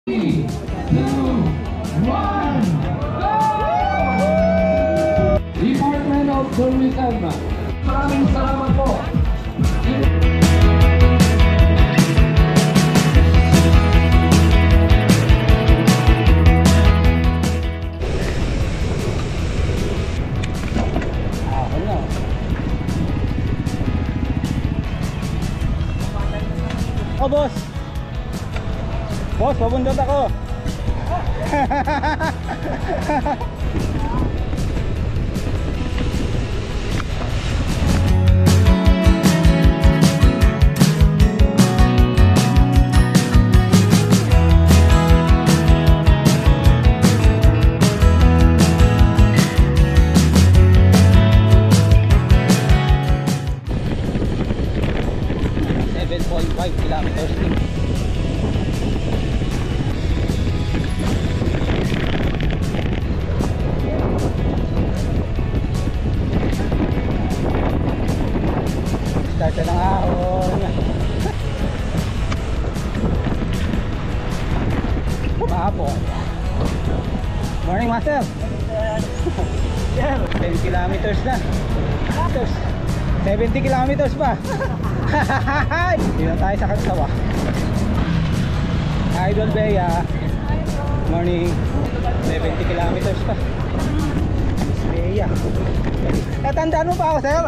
3, 2, 1, go! Department of Tourism. Maraming salamat po. Oh, boss. Boss, pabundot ako. Kilometers din. Start na ng ahon. Mahapon. Morning, master. 10 kilometers na. 70 kilometers pa. Hindi na tayo sa Kagsawa. Idol Bea. Morning. 70 kilometers pa. Bea. Tandaan mo pa ako, sir?